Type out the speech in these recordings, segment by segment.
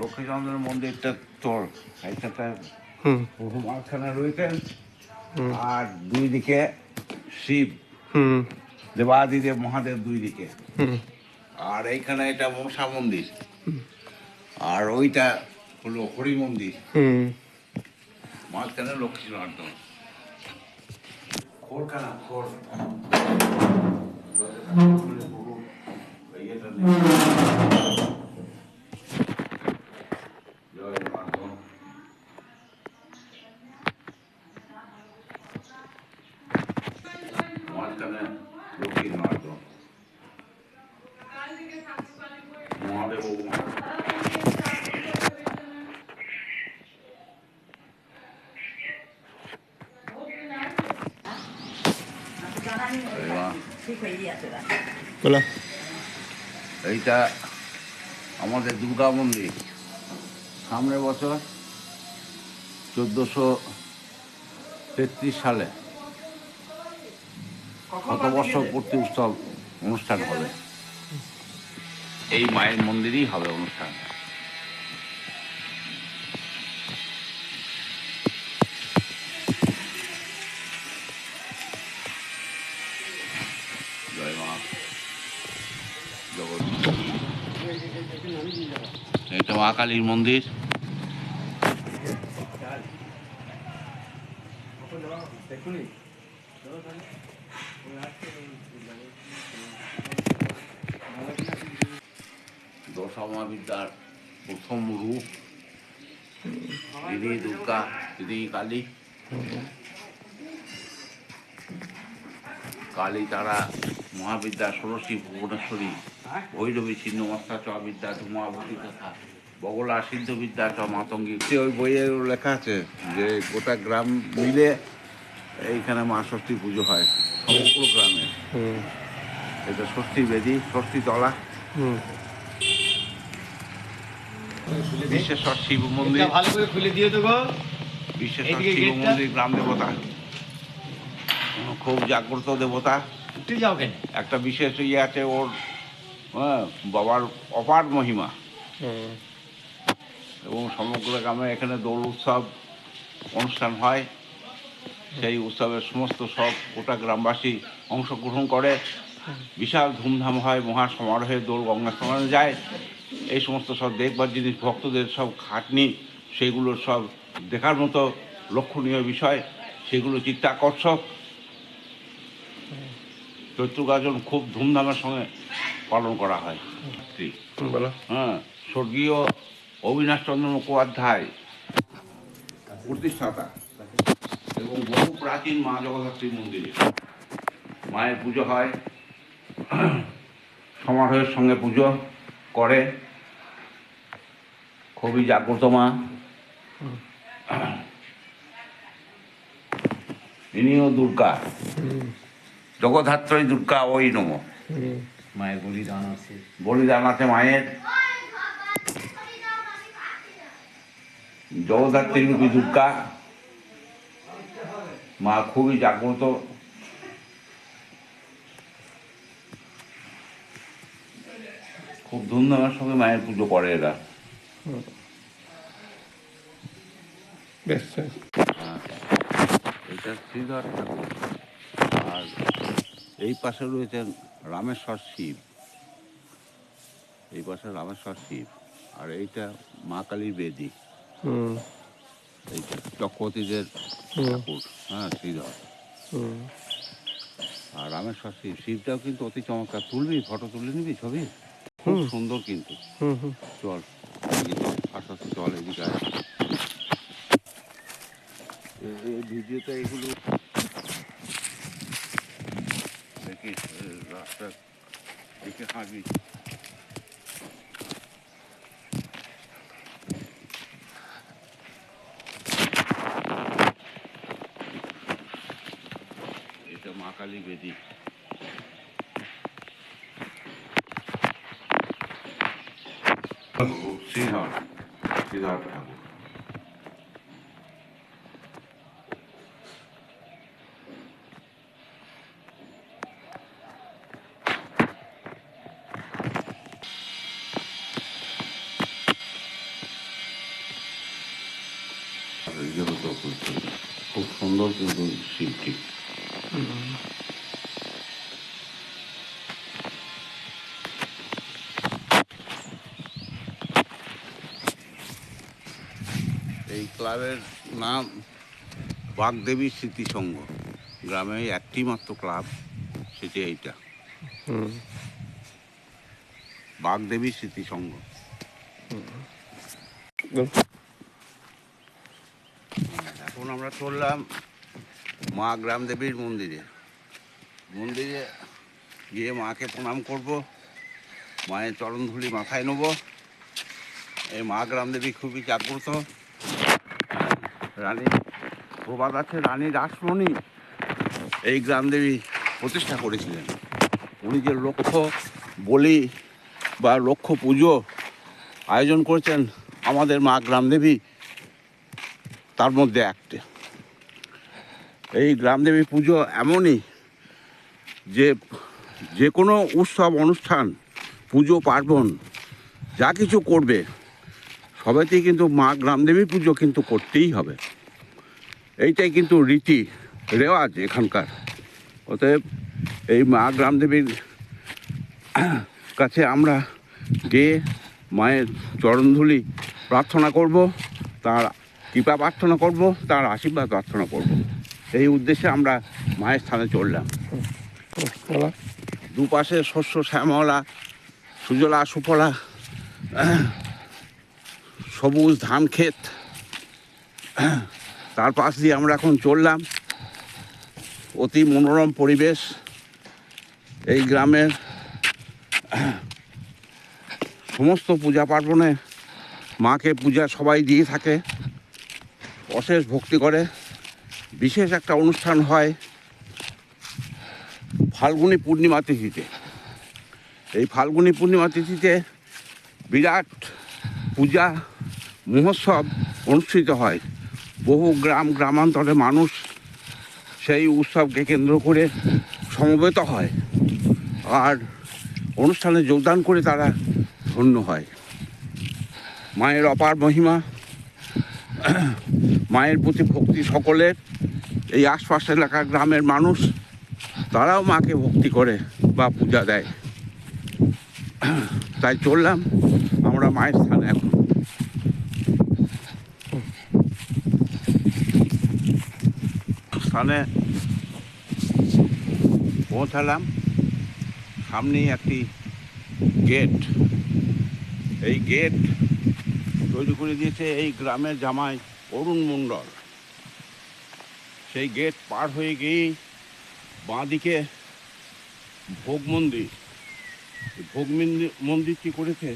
লক্ষ্মীচন্দ্রের মন্দিরটা তোর এইটাতে হুম প্রভু মাঝখানে রয়েছেন, হুম আর দুই দিকে শিব, হুম দেবাদিদেব মহাদেব দুই দিকে। হুম আর এইখানে এটা মনসা মন্দির, আর ওইটা হলো হরি মন্দির, হুম মাঝখানে লক্ষ্মী নর্দন। খোরখানা খোর ইয়েটা নেই। জয় মাধব। মাঝখানে লক্ষ্মী নর্দন, মহাদেব বলো। এইটা আমাদের দুর্গা মন্দির। সামনের বছর 1433 সালে শতবর্ষ পূর্তি উৎসব অনুষ্ঠান হবে। এই মায়ের মন্দিরেই হবে অনুষ্ঠান। জয় মা জগৎ। এটা মা কালীর মন্দির। দশমহাবিদ্যার প্রথম রূপ, তিনি দুর্গা, তিনি কালী। কালী তারা মহাবিদ্যা ষোড়শী ভুবনেশ্বরী ভৈরবী ছিন্নমস্তা চ বিদ্যা ধূমাবতী তথা বগলা সিদ্ধবিদ্যা চ মাতঙ্গী। ওই বইয়ে লেখা আছে যে গোটা গ্রাম মিলে এইখানে মা ষষ্ঠী পুজো হয়, সমগ্র গ্রামে। হুম এটা ষষ্ঠী বেদী, ষষ্ঠী তলা। হুম বিশ্বেশ্বর শিব মন্দির, ভালো করে খুলে দিয়ে দেবো। বিশ্বেশ্বর শিব মন্দির গ্রাম দেবতা, খুব জাগ্রত দেবতা। উঠে যাও কেন? একটা বিশেষ ইয়ে আছে ওর, হ্যাঁ, বাবার অপার মহিমা। হুম এবং সমগ্র গ্রামে এখানে দোল উৎসব অনুষ্ঠান হয়। সেই উৎসবের সমস্ত সব গোটা গ্রামবাসী অংশগ্রহণ করে। বিশাল ধুমধাম হয়, মহা সমারোহে দোল গঙ্গা স্নানে যায়। এই সমস্ত সব দেখবার জিনিস, ভক্তদের সব খাটনি, সেগুলো সব দেখার মতো লক্ষণীয় বিষয়, সেগুলো চিত্তাকর্ষক। চৈত্র গাজন খুব ধুমধামের সঙ্গে পালন করা হয়। বলো। হ্যাঁ, স্বর্গীয় অবিনাশচন্দ্র মুখোপাধ্যায় প্রতিষ্ঠাতা এবং বহু প্রাচীন মা জগদ্ধাত্রী মন্দিরে মায়ের পুজো হয়, সমারোহের সঙ্গে পুজো করে। খুবই জাগ্রত মা। ইনিও দুর্গা, জগদ্ধাত্রী দুর্গা ওই নম। মায়ের বলিদান আছে। বলিদান আছে মায়ের। জগদ্ধাত্রী রূপী দুর্গা মা খুবই জাগ্রত। খুব ধুমধামের সঙ্গে মায়ের পুজো করে এরা। বেশ। এটা শ্রীধর ঠাকুর। আর এই পাশে রয়েছেন রামেশ্বর শিব, এই পাশে রামেশ্বর শিব। আর এইটা মা কালীর বেদী, হুম এইটা চক্রবর্তীদের ঠাকুর, হ্যাঁ, শ্রীধর। আর রামেশ্বর শিব, শিবটাও কিন্তু অতি চমৎকার। তুলবি, ফটো তুলে নিবি, ছবি খুব সুন্দর কিন্তু। চল এদিকে চল, আস্তে আস্তে চল, এদিকে আয়। এই ভিডিওতে এগুলো দেখিস, রাস্তা দিকে হাঁটবি। এটা মা কালী বেদী। শ্রীধর, শ্রীধর ঠাকুর। যেহেতু খুব সুন্দর কিন্তু শিল্পী। এই ক্লাবের নাম বাগদেবী স্মৃতি সংঘ। গ্রামে একটি মাত্র ক্লাব, সেটি এইটা, হুম। বাগদেবী স্মৃতি সংঘ। বলো। এখন আমরা চললাম মা গ্রামদেবীর মন্দিরে। মন্দিরে গিয়ে মাকে প্রণাম করব, মায়ের চরণধুলি মাথায় নেব। এই মা গ্রামদেবী খুবই জাগ্রত। রানী প্রবাদ আছে, রানী রাসমণি এই গ্রামদেবী প্রতিষ্ঠা করেছিলেন। উনি যে লক্ষ্য বলি বা লক্ষ্য পুজো আয়োজন করেছেন আমাদের মা গ্রামদেবী তার মধ্যে একটা। এই গ্রামদেবী পুজো এমনই যে যে কোনো উৎসব অনুষ্ঠান, পুজো পার্বণ যা কিছু করবে সবাইতেই কিন্তু মা গ্রামদেবী পুজো কিন্তু করতেই হবে। এইটাই কিন্তু রীতি রেওয়াজ এখানকার। অতএব এই মা গ্রামদেবীর কাছে আমরা গিয়ে মায়ের চরণধুলি প্রার্থনা করব, তার কৃপা প্রার্থনা করব, তার আশীর্বাদ প্রার্থনা করব। এই উদ্দেশ্যে আমরা মায়ের স্থানে চললাম। বলো। দুপাশে শস্য শ্যামলা, সুজলা সুফলা, সবুজ ধান ক্ষেত, তার পাশ দিয়ে আমরা এখন চললাম। অতি মনোরম পরিবেশ। এই গ্রামের সমস্ত পূজা পার্বণে মাকে পূজা সবাই দিয়ে থাকে, অশেষ ভক্তি করে। বিশেষ একটা অনুষ্ঠান হয় ফাল্গুনী পূর্ণিমা তিথিতে। এই ফাল্গুনী পূর্ণিমা তিথিতে বিরাট পূজা মহোৎসব অনুষ্ঠিত হয়। বহু গ্রামান্তরে মানুষ সেই উৎসবকে কেন্দ্র করে সমবেত হয় আর অনুষ্ঠানে যোগদান করে তারা ধন্য হয়। মায়ের অপার মহিমা, মায়ের প্রতি ভক্তি সকলের। এই আশপাশ এলাকার গ্রামের মানুষ তারাও মাকে ভক্তি করে বা পূজা দেয়। তাই চললাম আমরা মায়ের স্থানে। এখন স্থানে পৌঁছালাম। সামনেই একটি গেট। এই গেট তৈরি করে দিয়েছে এই গ্রামের জামাই অরুণ মণ্ডল। সেই গেট পার হয়ে গিয়েই বাঁদিকে ভোগ মন্দির। ভোগ মন্দিরটি করেছে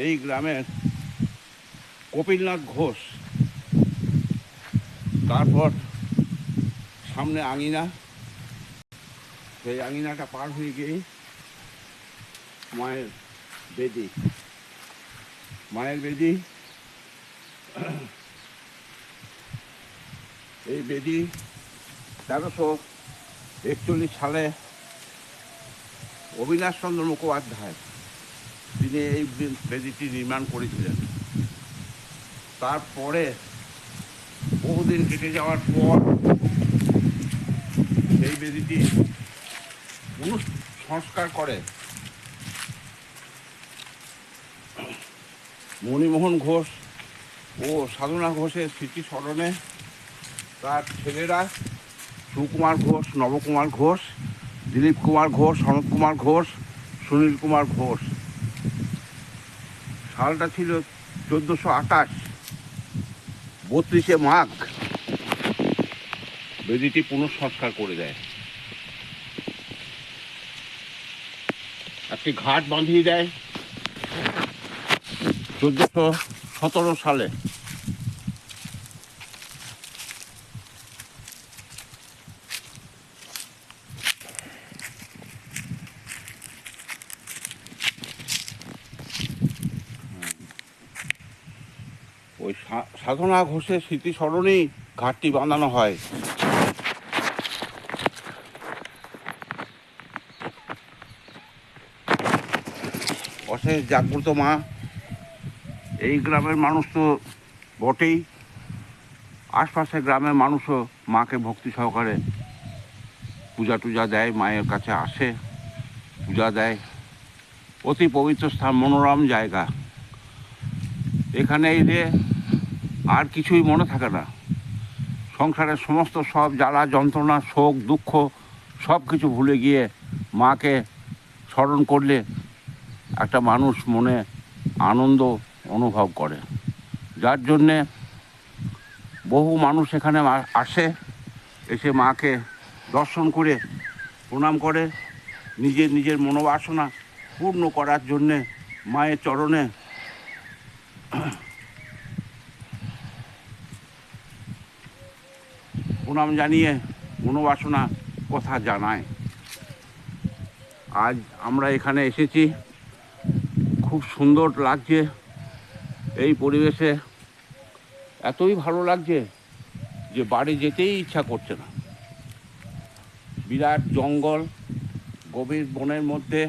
এই গ্রামের কপিলনাথ ঘোষ। তারপর সামনে আঙিনা, সেই আঙিনাটা পার হয়ে গিয়েই মায়ের বেদি। মায়ের বেদি, এই বেদি 1341 সালে অবিনাশ চন্দ্র মুখোপাধ্যায় তিনি এই বেদিটি নির্মাণ করেছিলেন। তারপরে বহুদিন কেটে যাওয়ার পর সেই বেদিটি পুনঃসংস্কার করে মণিমোহন ঘোষ ও সাধনা ঘোষের স্মৃতি স্মরণে তার ছেলেরা সুকুমার ঘোষ, নবকুমার ঘোষ, দিলীপ কুমার ঘোষ, সনৎ কুমার ঘোষ, সুনীল কুমার ঘোষ। সালটা ছিল 1428। 32শে মাঘ বেদিটি পুনঃসংস্কার করে দেয়। একটি ঘাট বাঁধিয়ে দেয় 1417 সালে। ওই সাধনা ঘোষের স্মৃতি স্মরণেই ঘাটটি বাঁধানো হয়। অশেষ জাগ্রত মা। এই গ্রামের মানুষ তো বটেই, আশপাশের গ্রামের মানুষও মাকে ভক্তি সহকারে পূজা টুজা দেয়, মায়ের কাছে আসে, পূজা দেয়। অতি পবিত্র স্থান, মনোরম জায়গা। এখানে এলে আর কিছুই মনে থাকে না, সংসারের সমস্ত সব জ্বালা যন্ত্রণা, শোক দুঃখ সব কিছু ভুলে গিয়ে মাকে স্মরণ করলে একটা মানুষ মনে আনন্দ অনুভব করে। যার জন্যে বহু মানুষ এখানে আসে, এসে মাকে দর্শন করে প্রণাম করে, নিজের নিজের মনোবাসনা পূর্ণ করার জন্যে মায়ের চরণে প্রণাম জানিয়ে মনোবাসনা কথা জানায়। আজ আমরা এখানে এসেছি, খুব সুন্দর লাগছে এই পরিবেশে, এতই ভালো লাগছে যে বাড়ি যেতেই ইচ্ছা করছে না। বিরাট জঙ্গল, গভীর বনের মধ্যে,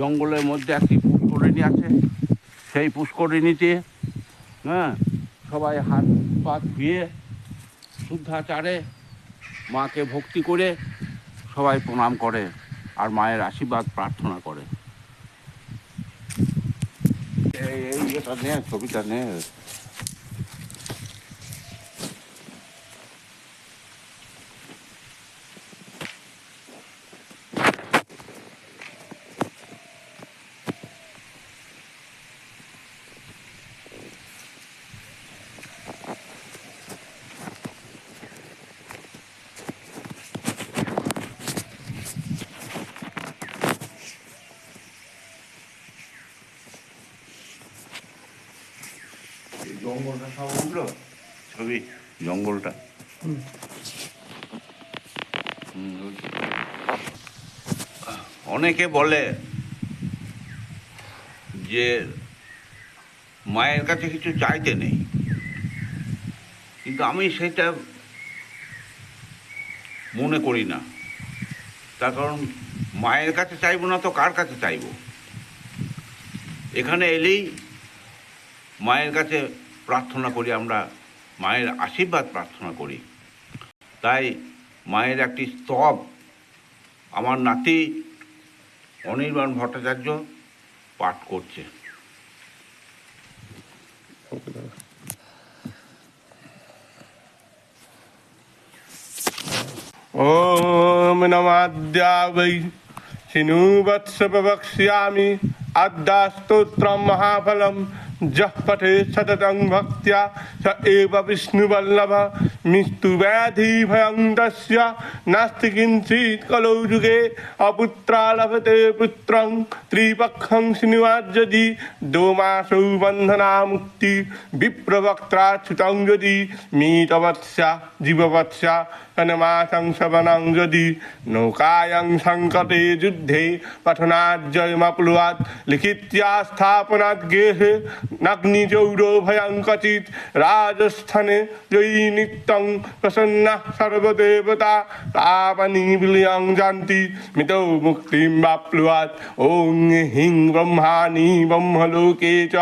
জঙ্গলের মধ্যে একটি পুষ্করিণী আছে। সেই পুষ্করিণীতে সবাই হাত পা ধুয়ে শুদ্ধাচারে মাকে ভক্তি করে সবাই প্রণাম করে আর মায়ের আশীর্বাদ প্রার্থনা করে। এই এটা নে, ছবিটা নে। জঙ্গলটা সব উঠলো ছবি, জঙ্গলটা অনেকে বলে যে মায়ের কাছে কিছু চাইতে নেই, কিন্তু আমি সেটা মনে করি না। তার কারণ মায়ের কাছে চাইবো না তো কার কাছে চাইবো? এখানে এলেই মায়ের কাছে প্রার্থনা করি, আমরা মায়ের আশীর্বাদ প্রার্থনা করি। তাই মায়ের একটি স্তব আমার নাতি অনির্বাণ ভট্টাচার্য পাঠ করছে। ওম নমাদ্যা বৈ শিনুবৎস প্রবক্ষ্যামি আদ্যাস্তোত্রম মহাফলম যঃ পঠে সততং ভক্ত্যা স এব বিষ্ণুবল্লভ মৃত্যু ব্যাধি ভয়ং তস্য নাস্তি কিঞ্চিৎ কলৌ যুগে অপুত্রা লভতে পুত্রং ত্রিপক্ষং শৃণুয়াজ্যদি দোমাসৌ বন্ধনা মুক্তি বিপ্রবক্ত্রাচ্যুতং যদি মৃতবৎস্যা জীববৎস্যা মাসং শবনং যদি নৌকায়ং সংকটে যুদ্ধে পঠনাজ্জয়মপ্লুয়াৎ লিখিত্য়া স্থাপনাৎ গেহে নাগ্নিচৌরো ভয়ং কচিৎ রাজস্থানে জয়ী নিত্যং প্রসন্নাঃ সর্বদেবতা তাপনি বিলয়ং যান্তি মৃতৌ মুক্তিম বাপ্লুয়াৎ। ওং হিং ব্রহ্মাণি ব্রহ্মলোকে চ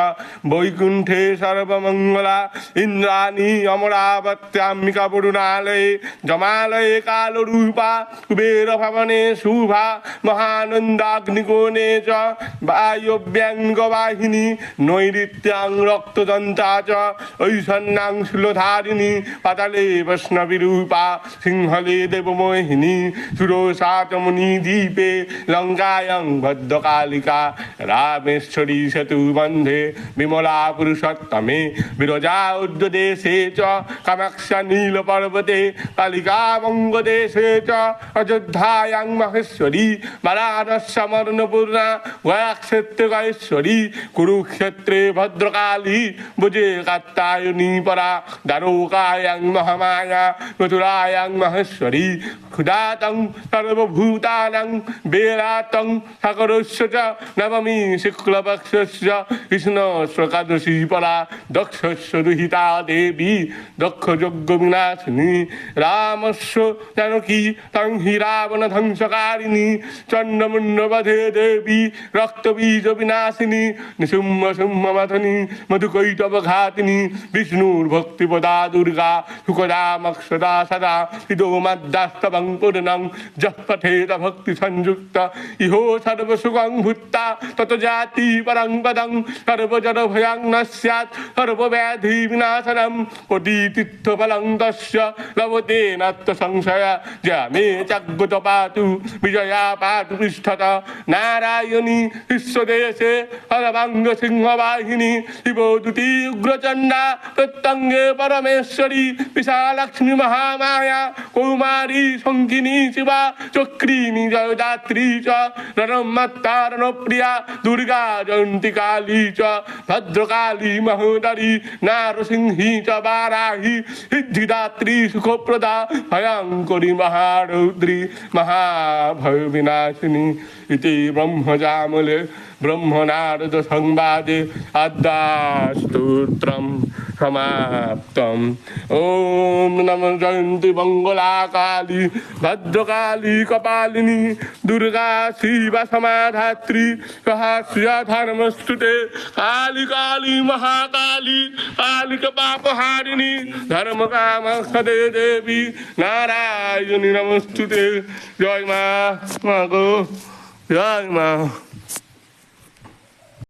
বৈকুণ্ঠে সর্বমঙ্গলা ইন্দ্রাণী অমরাবত্যাম্বিকা বরুণালয়ে জমালয়ে কালরূপা কুবের ভবনে শুভা মহানন্দাগ্নিকোণে চ বায়ব্যাঙ্গবাহিনী নৈরিত্যাং রক্তদন্তা চ ঐশন্যাং শূলধারিণী পাতালে বৈষ্ণবীরূপা সিংহলে দেবমোহিনী সুরসা চ মুনিদ্বীপে লঙ্কায়ং ভদ্রকালিকা রামেশ্বরী সেতুবন্ধে বিমলা পুরুষোত্তমে বিরজা উদ্যদেশে চ কামাখ্যা নীলপর্বতে কালিকা বঙ্গদেশে চ অযোধ্যায়াং মহেশ্বরী বারাণস্যমর্ণপূর্ণা গয়াক্ষেত্রে গয়েশ্বরী কুরুক্ষেত্রে ভদ্রকালী ভুজে কাত্যায়নী পরা দ্বারকায়াং মহামায়া মথুরায়াং মহেশ্বরী ক্ষুধাতং সর্বভূতানাং বেলাতং সাগরস্য চ নবমী শুক্লপক্ষস্য কৃষ্ণ একাদশী পরা দক্ষস্য দুহিতা দেবী দক্ষ যজ্ঞ বিনাশিনী রামস্য জানকী তং হি রাবণ ধ্বংসকারিণী চন্ডমুন্ডবধে দেবী রক্তবীজ বিনাশিনী নিশুম্ভ শুম্ভ মথনী মধুকৈটব ঘাতিনী বিষ্ণুর ভক্তিপদা দুর্গা সুকদা মক্ষদা সদা ইদো মদ্দাস্তবং পূর্ণং যঃ পঠেত ভক্তি সংযুক্ত ইহো সর্বসুখং ভূত্তা তত জাতি পরং পদং সর্বজড় ভয়ং ন স্যাৎ সর্বব্যাধি বিনাশনম কোটি তীর্থ ফলং তস্য লভতে নাত্য সংশয় যমে চাগ্গত পাতু বিজয়া পাতু পৃষ্ঠত নারায়ণী বিশ্বদেশে হরভঙ্গ সিংহবাহিনী শিবদূতি উগ্রচণ্ডা প্রত্যঙ্গে পরমেশ্বরী বিশালক্ষ্মী মহামায়া কৌমারী শঙ্কিনী শিবা চক্রিণী জয়দাত্রী চ রণমত্তারণ প্রিয়া দুর্গা জয়ন্তী কালী চ ভদ্রকালী মহোদরী নারসিংহী চ বারাহি সিদ্ধিদাত্রী সুখপ্রদা ভয়ঙ্করী মহারৌদ্রী মহাভয় বিনাশিনী ইতি ব্রহ্মজামলে ব্রহ্মনারদ সংবাদে আদ্যাস্তোত্রম সমাপ্তম। ওম নম জয়ন্তী মঙ্গলা কালী ভদ্রকালী কপালিনী দুর্গা শিবা সমাধাত্রী সহস্র ধর্মস্তুতে কালী কালী মহাকালী কালিক পাপহারিণী ধর্ম কাম সদে দেবী নারায়ণী নমস্তুতে। জয় মা, মা গো, জয় মা।